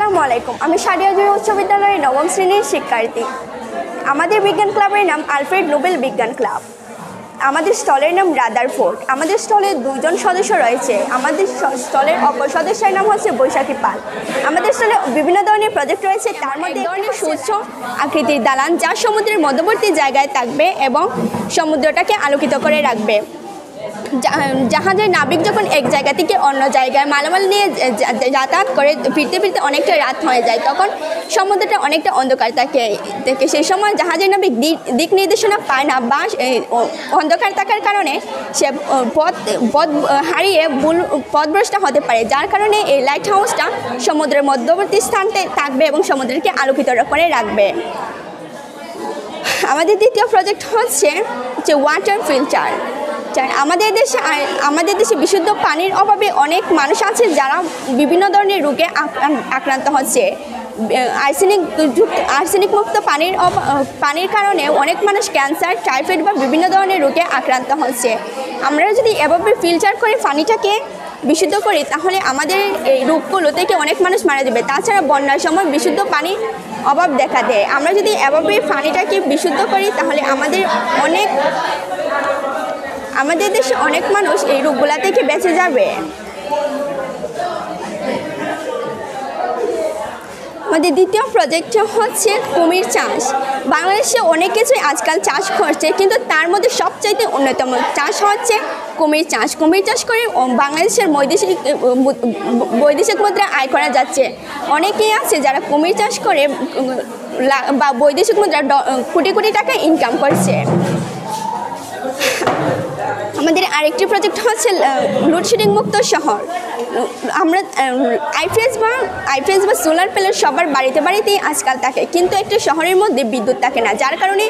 আসসালামু আলাইকুম। আমি সাদিয়া জুই উচ্চ বিদ্যালয়ের নবম শ্রেণীর শিক্ষার্থী। আমাদের বিজ্ঞান ক্লাবের নাম আলফ্রেড নোবেল বিজ্ঞান ক্লাব। আমাদের স্টলের নাম রাদারফোর্ড। আমাদের স্টলে 2 জন সদস্য রয়েছে। আমাদের স্টলের অপর সদস্যের নাম হচ্ছে বৈশাখী পাল। আমাদের স্টলে বিভিন্ন ধরনের প্রজেক্ট রয়েছে, তার মধ্যে ধরনের সুউচ্চ আকৃতির দালান যা সমুদ্রের মধ্যবর্তী জায়গায় থাকবে এবং সমুদ্রটাকে আলোকিত করে রাখবে। জাহাজের নাবিক যখন এক জায়গা থেকে অন্য জায়গায় মালামাল নিয়ে যাতায়াত করে ফিরতে ফিরতে অনেকটা রাত হয়ে যায়, তখন সমুদ্রটা অনেকটা অন্ধকার থাকে। সেই সময় জাহাজের নাবিক দিক নির্দেশনা পায় না বা অন্ধকার থাকার কারণে সে পথ হারিয়ে পথভ্রষ্ট হতে পারে, যার কারণে এই লাইট হাউসটা সমুদ্রের মধ্যবর্তী স্থানে থাকবে এবং সমুদ্রকে আলোকিত করে রাখবে। আমাদের দ্বিতীয় প্রজেক্ট হচ্ছে যে ওয়াটার ফিল্টার। আমাদের দেশে বিশুদ্ধ পানির অভাবে অনেক মানুষ আছে যারা বিভিন্ন ধরনের রোগে আক্রান্ত হচ্ছে। আর্সেনিক মুক্ত পানির কারণে অনেক মানুষ ক্যান্সার, টাইফয়েড বা বিভিন্ন ধরনের রোগে আক্রান্ত হচ্ছে। আমরা যদি এভাবে ফিল্টার করে পানিটাকে বিশুদ্ধ করি তাহলে আমাদের এই রোগগুলো থেকে অনেক মানুষ মারা যাবে। তাছাড়া বন্যার সময় বিশুদ্ধ পানির অভাব দেখা দেয়। আমরা যদি এভাবে পানিটাকে বিশুদ্ধ করি তাহলে আমাদের দেশে অনেক মানুষ এই রোগগুলা থেকে বেঁচে যাবে। আমাদের দ্বিতীয় প্রজেক্ট হচ্ছে কুমির চাষ। বাংলাদেশে অনেক কিছুই আজকাল চাষ করছে, কিন্তু তার মধ্যে সবচাইতে অন্যতম চাষ হচ্ছে কুমির চাষ। কুমির চাষ করে বাংলাদেশের বৈদেশিক মুদ্রা আয় করা যাচ্ছে। অনেকেই আছে যারা কুমির চাষ করে বা বৈদেশিক মুদ্রা কোটি কোটি টাকা ইনকাম করছে। আমাদের আরেকটি প্রজেক্ট হচ্ছে লোডশেডিং মুক্ত শহর। আমরা আইপিএস বা সোলার প্যানেল সবার বাড়িতেই আজকাল থাকে, কিন্তু একটা শহরের মধ্যে বিদ্যুৎ থাকে না, যার কারণে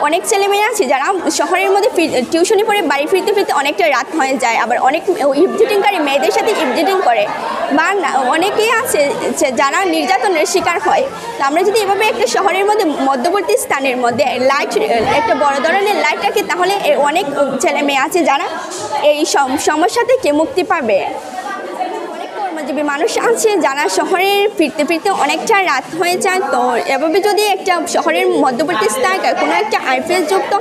অনেক ছেলেমেয়ে আছে যারা শহরের মধ্যে টিউশনি পড়ে বাড়ি ফিরতে ফিরতে অনেকটা রাত হয়ে যায়। আবার অনেক ইভজিটিংকারী মেয়েদের সাথে ইভজিটিং করে, বা অনেকেই আছে যারা নির্যাতনের শিকার হয়। তো আমরা যদি এভাবে একটা শহরের মধ্যে মধ্যবর্তী স্থানের মধ্যে লাইট, একটা বড় ধরনের লাইট রাখি, তাহলে অনেক ছেলে মেয়ে আছে যারা এই সমস্যা থেকে মুক্তি পাবে। অনেক কর্মজীবী মানুষ আছে যারা শহরে ফিরতে ফিরতে অনেকটা রাত হয়ে যায়। তো এভাবে যদি একটা শহরের মধ্যবর্তী স্থানে কোনো একটা আইপিএস যুক্ত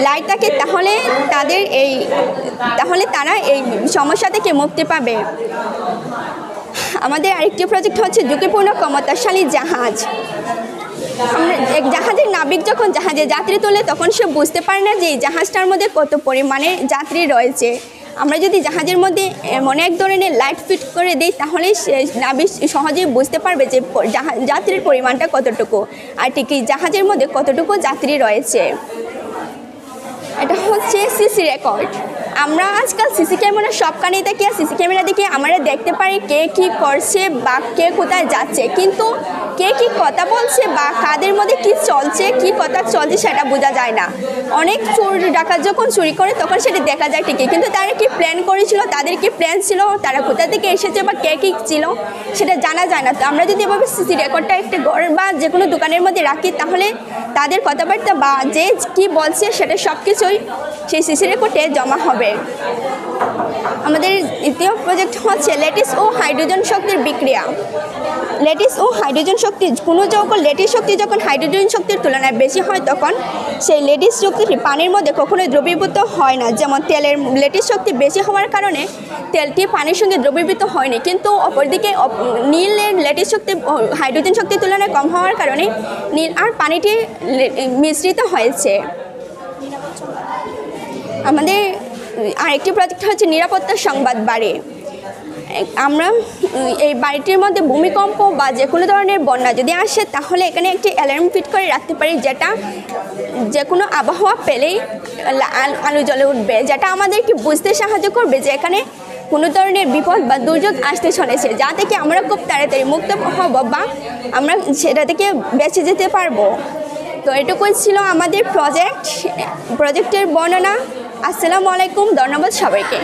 লাইট থাকে তাহলে তারা এই সমস্যা থেকে মুক্তি পাবে। আমাদের আরেকটি প্রজেক্ট হচ্ছে ঝুঁকিপূর্ণ ক্ষমতাশালী জাহাজ। জাহাজের নাবিক যখন জাহাজে যাত্রী তোলে তখন সে বুঝতে পারে না যে এই জাহাজটার মধ্যে কত পরিমাণে যাত্রী রয়েছে। আমরা যদি জাহাজের মধ্যে এমন এক ধরনের লাইট ফিট করে দিই তাহলে নাবিক সহজেই বুঝতে পারবে যে যাত্রীর পরিমাণটা কতটুকু আর ঠিক জাহাজের মধ্যে কতটুকু যাত্রী রয়েছে। এটা হচ্ছে সিসি রেকর্ড। আমরা আজকাল সিসি ক্যামেরা সবখানেই দেখি, আর সিসি ক্যামেরা দেখে আমরা দেখতে পারি কে কী করছে বা কে কোথায় যাচ্ছে, কিন্তু কে কী কথা বলছে বা কাদের মধ্যে কী চলছে, কী কথা চলছে সেটা বোঝা যায় না। অনেক চোর ডাকাত যখন চুরি করে তখন সেটা দেখা যায় ঠিকই, কিন্তু তারা কি প্ল্যান করেছিল, তাদের কি প্ল্যান ছিল, তারা কোথা থেকে এসেছে বা কে কী ছিল সেটা জানা যায় না। তো আমরা যদি এভাবে সিসি রেকর্ডটা একটা ঘর বা যে কোনো দোকানের মধ্যে রাখি তাহলে তাদের কথাবার্তা বা যে কী বলছে সেটা সব কিছুই সেই সিসি রেকর্ডে জমা হবে। আমাদের দ্বিতীয় প্রজেক্ট হচ্ছে ল্যাটিস ও হাইড্রোজেন শক্তির বিক্রিয়া। ল্যাটিস ও হাইড্রোজেন শক্তি, কোনো যৌগ ল্যাটিস শক্তি যখন হাইড্রোজেন শক্তির তুলনায় বেশি হয় তখন সেই ল্যাটিস শক্তিটি পানির মধ্যে কখনোই দ্রবীভূত হয় না। যেমন তেলের ল্যাটিস শক্তি বেশি হওয়ার কারণে তেলটি পানির সঙ্গে দ্রবীভূত হয়নি, কিন্তু অপরদিকে নীলের ল্যাটিস শক্তি হাইড্রোজেন শক্তির তুলনায় কম হওয়ার কারণে নীল আর পানিটি মিশ্রিত হয়েছে। আমাদের আরেকটি প্রজেক্ট হচ্ছে নিরাপত্তা সংবাদ বাড়ি। আমরা এই বাড়িটির মধ্যে ভূমিকম্প বা যে কোনো ধরনের বন্যা যদি আসে তাহলে এখানে একটি অ্যালার্ম ফিট করে রাখতে পারি, যেটা যে কোনো আবহাওয়া পেলেই আলো জ্বলে উঠবে, যেটা আমাদেরকে বুঝতে সাহায্য করবে যে এখানে কোনো ধরনের বিপদ বা দুর্যোগ আসতে চলেছে, যা থেকে আমরা খুব তাড়াতাড়ি মুক্ত হব বা আমরা সেটা থেকে বেঁচে যেতে পারবো। তো এটুকুই ছিল আমাদের প্রজেক্টের বর্ণনা। আসসালামু আলাইকুম, ধন্যবাদ সবাইকে।